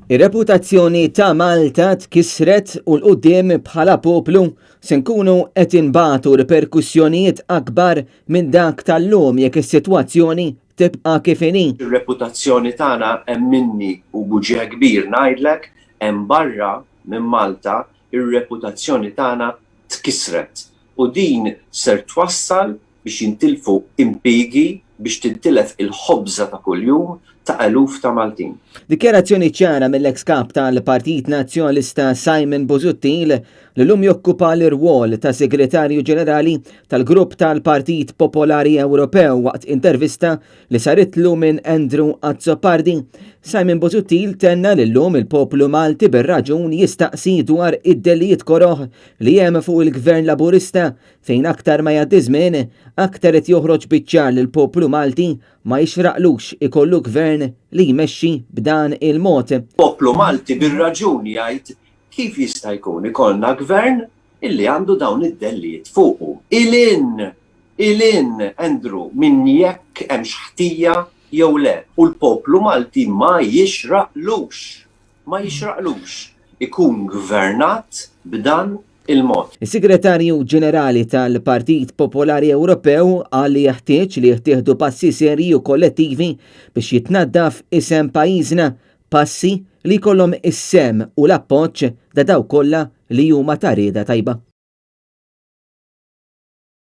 Ir-reputazzjoni ta' Malta tkissret u l-qudiem bħala poplu se nkunu qed inbagħtu riperkussjonijiet akbar minn dak tal-lum jekk is-sitwazzjoni tibqa' kif inhi. Ir-reputazzjoni tagħna hemm minni u buġieħ kbir ngħidlek hemm barra minn Malta ir-reputazzjoni tagħna tkissret u din ser twassal biex jintilfu impjiegi biex tintilef il-ħobża ta' kuljum ta' eluf ta' Maltin. Dikjarazzjoni ċara mill-eks kap tal-Partit Nazzjonalista Simon Busuttil li l-lum jokkupa l-irwol ta' Segretarju Ġenerali tal-Grupp tal-Partit Popolari Ewropew waqt intervista li saritlu minn Andrew Azzopardi. Simon Busuttil tenna li l-lum il-poplu Malti bir-raġun jistaqsi dwar id-Dellijiet koroh li hemm fuq il-Gvern Laburista fejn aktar ma jgħaddi żmien aktar qed joħroġ biċ-ċar li l-poplu Malti ma jixraqlux ikollu gvern li jmexxi b'dan il-mod. Poplu Malti bir-raġuni jgħid kif jista' jkun ikollna gvern illi għandu dawn id-dellijiet fuqu. Ilin Andrew minn jekk hemm ħtija jew le. U l-poplu Malti ma jixraqlux ikun gvernat b'dan il-mod. Is-Segretarju Ġenerali tal-Partit Popolari Ewropew qal li jeħtieġ li jittieħdu passi serji u kollettivi biex jitnaddaf isem pajjiżna, passi li jkollhom is-sem u l-appoġġ ta' dawk kollha li huma ta' rieda tajba.